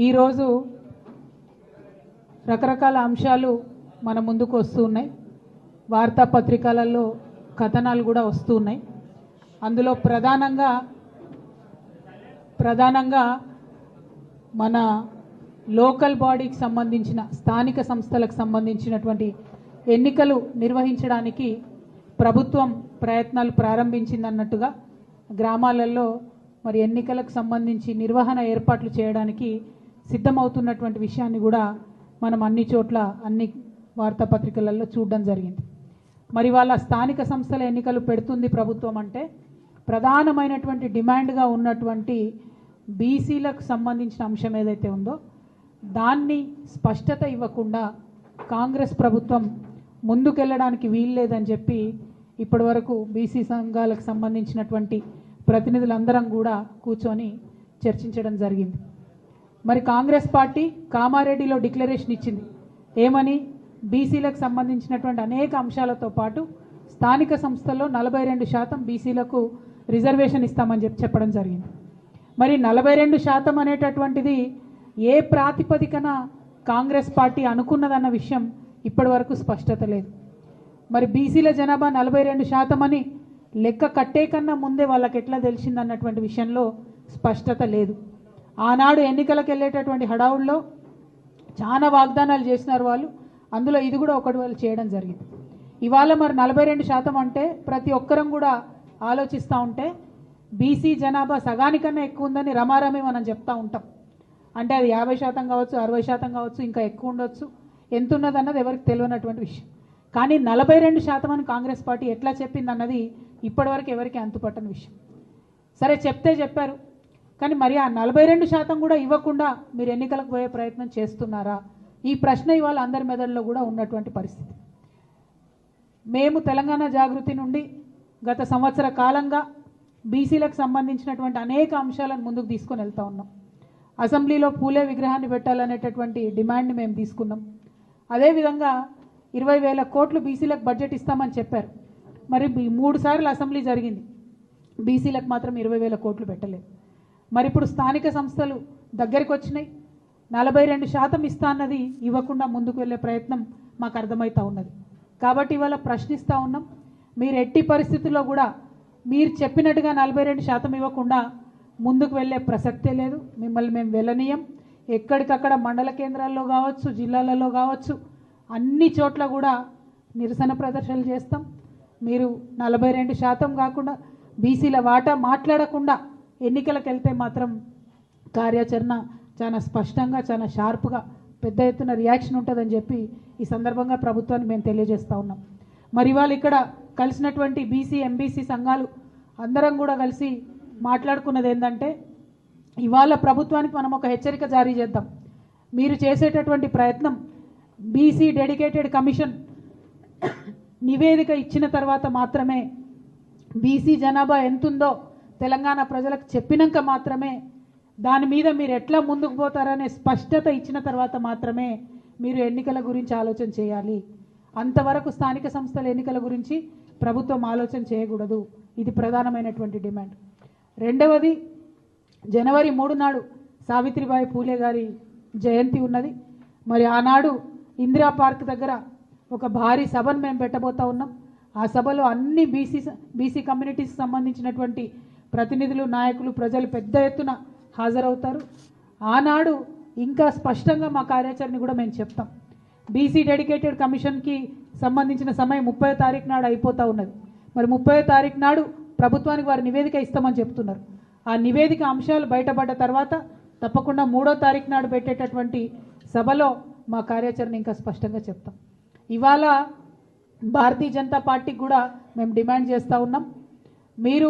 ఈరోజు రకరకాల అంశాలు మన ముందుకు వస్తూ ఉన్నాయి. వార్తాపత్రికలలో కథనాలు కూడా వస్తూ ఉన్నాయి. అందులో ప్రధానంగా మన లోకల్ బాడీకి సంబంధించిన స్థానిక సంస్థలకు సంబంధించినటువంటి ఎన్నికలు నిర్వహించడానికి ప్రభుత్వం ప్రయత్నాలు ప్రారంభించిందన్నట్టుగా గ్రామాలలో మరి ఎన్నికలకు సంబంధించి నిర్వహణ ఏర్పాట్లు చేయడానికి సిద్ధమవుతున్నటువంటి విషయాన్ని కూడా మనం అన్ని చోట్ల అన్ని వార్తాపత్రికలలో చూడడం జరిగింది. మరి వాళ్ళ స్థానిక సంస్థల ఎన్నికలు పెడుతుంది ప్రభుత్వం అంటే ప్రధానమైనటువంటి డిమాండ్గా ఉన్నటువంటి బీసీలకు సంబంధించిన అంశం ఏదైతే ఉందో దాన్ని స్పష్టత ఇవ్వకుండా కాంగ్రెస్ ప్రభుత్వం ముందుకెళ్ళడానికి వీల్లేదని చెప్పి ఇప్పటివరకు బీసీ సంఘాలకు సంబంధించినటువంటి ప్రతినిధులందరం కూడా కూర్చొని చర్చించడం జరిగింది. మరి కాంగ్రెస్ పార్టీ కామారెడ్డిలో డిక్లరేషన్ ఇచ్చింది. ఏమని? బీసీలకు సంబంధించినటువంటి అనేక అంశాలతో పాటు స్థానిక సంస్థల్లో 42% బీసీలకు రిజర్వేషన్ ఇస్తామని చెప్పడం జరిగింది. మరి 42% అనేటటువంటిది ఏ ప్రాతిపదికన కాంగ్రెస్ పార్టీ అనుకున్నదన్న విషయం ఇప్పటి వరకు స్పష్టత లేదు. మరి బీసీల జనాభా 42% అని లెక్క కట్టే కన్నా ముందే వాళ్ళకి ఎట్లా తెలిసిందన్నటువంటి విషయంలో స్పష్టత లేదు. ఆనాడు ఎన్నికలకు వెళ్ళేటటువంటి హడావుల్లో చాలా వాగ్దానాలు చేసినారు వాళ్ళు. అందులో ఇది కూడా ఒకటి వాళ్ళు చేయడం జరిగింది. ఇవాళ మరి 42% అంటే ప్రతి ఒక్కరం కూడా ఆలోచిస్తూ ఉంటే బీసీ జనాభా సగానికన్నా ఎక్కువ ఉందని రమారమి మనం చెప్తూ ఉంటాం. అంటే అది 50% కావచ్చు, 60% కావచ్చు, ఇంకా ఎక్కువ ఉండొచ్చు. ఎంత ఉన్నదన్నది ఎవరికి తెలియనటువంటి విషయం. కానీ 42% అని కాంగ్రెస్ పార్టీ ఎట్లా చెప్పింది అన్నది ఇప్పటివరకు ఎవరికి అంతుపట్టని విషయం. సరే చెప్తే చెప్పారు, కానీ మరి ఆ 42% కూడా ఇవ్వకుండా మీరు ఎన్నికలకు పోయే ప్రయత్నం చేస్తున్నారా? ఈ ప్రశ్న ఇవాళ అందరి మెదడులో కూడా ఉన్నటువంటి పరిస్థితి. మేము తెలంగాణ జాగృతి నుండి గత సంవత్సర కాలంగా బీసీలకు సంబంధించినటువంటి అనేక అంశాలను ముందుకు తీసుకొని వెళ్తూ ఉన్నాం. అసెంబ్లీలో పూలే విగ్రహాన్ని పెట్టాలనేటటువంటి డిమాండ్ని మేము తీసుకున్నాం. అదేవిధంగా 20,000 కోట్లు బీసీలకు బడ్జెట్ ఇస్తామని చెప్పారు. మరి 3 సార్లు అసెంబ్లీ జరిగింది, బీసీలకు మాత్రం 20,000 కోట్లు పెట్టలేదు. మరి ఇప్పుడు స్థానిక సంస్థలు దగ్గరికి వచ్చినాయి, 42% ఇస్తా అన్నది ఇవ్వకుండా ముందుకు వెళ్ళే ప్రయత్నం మాకు అర్థమవుతూ ఉన్నది. కాబట్టి ఇవాళ ప్రశ్నిస్తూ ఉన్నాం, మీరు ఎట్టి పరిస్థితుల్లో కూడా మీరు చెప్పినట్టుగా 42% ఇవ్వకుండా ముందుకు వెళ్ళే ప్రసక్తే లేదు. మిమ్మల్ని మేము వెళ్ళనీయం. ఎక్కడికక్కడ మండల కేంద్రాల్లో కావచ్చు, జిల్లాలలో కావచ్చు, అన్ని చోట్ల కూడా నిరసన ప్రదర్శనలు చేస్తాం. మీరు 42% కాకుండా బీసీల వాటా మాట్లాడకుండా ఎన్నికలకు వెళ్తే మాత్రం కార్యాచరణ చాలా స్పష్టంగా, చాలా షార్ప్గా, పెద్ద ఎత్తున రియాక్షన్ ఉంటుందని చెప్పి ఈ సందర్భంగా ప్రభుత్వాన్ని మేము తెలియజేస్తూ ఉన్నాం. మరి ఇవాళ ఇక్కడ కలిసినటువంటి బీసీ ఎంబీసీ సంఘాలు అందరం కూడా కలిసి మాట్లాడుకున్నది ఏంటంటే, ఇవాళ ప్రభుత్వానికి మనం ఒక హెచ్చరిక జారీ చేద్దాం. మీరు చేసేటటువంటి ప్రయత్నం బీసీ డెడికేటెడ్ కమిషన్ నివేదిక ఇచ్చిన తర్వాత మాత్రమే, బీసీ జనాభా ఎంతుందో తెలంగాణ ప్రజలకు చెప్పినాక మాత్రమే, దాని మీద మీరు ఎట్లా ముందుకు పోతారనే స్పష్టత ఇచ్చిన తర్వాత మాత్రమే మీరు ఎన్నికల గురించి ఆలోచన చేయాలి. అంతవరకు స్థానిక సంస్థల ఎన్నికల గురించి ప్రభుత్వం ఆలోచన చేయకూడదు. ఇది ప్రధానమైనటువంటి డిమాండ్. రెండవది, జనవరి 3 నాడు సావిత్రిబాయి పూలే గారి జయంతి ఉన్నది. మరి ఆనాడు ఇందిరా పార్క్ దగ్గర ఒక భారీ సభను మేము పెట్టబోతా ఉన్నాం. ఆ సభలో అన్ని బీసీ కమ్యూనిటీకి సంబంధించినటువంటి ప్రతినిధులు, నాయకులు, ప్రజలు పెద్ద ఎత్తున హాజరవుతారు. ఆనాడు ఇంకా స్పష్టంగా మా కార్యాచరణ కూడా మేము చెప్తాం. బీసీ డెడికేటెడ్ కమిషన్కి సంబంధించిన సమయం 30వ తారీఖు నాడు అయిపోతూ ఉన్నది. మరి 30వ తారీఖు నాడు ప్రభుత్వానికి వారి నివేదిక ఇస్తామని చెప్తున్నారు. ఆ నివేదిక అంశాలు బయటపడ్డ తర్వాత తప్పకుండా 3వ తారీఖు నాడు పెట్టేటటువంటి సభలో మా కార్యాచరణ ఇంకా స్పష్టంగా చెప్తాం. ఇవాళ భారతీయ జనతా పార్టీకి కూడా మేము డిమాండ్ చేస్తూ ఉన్నాం, మీరు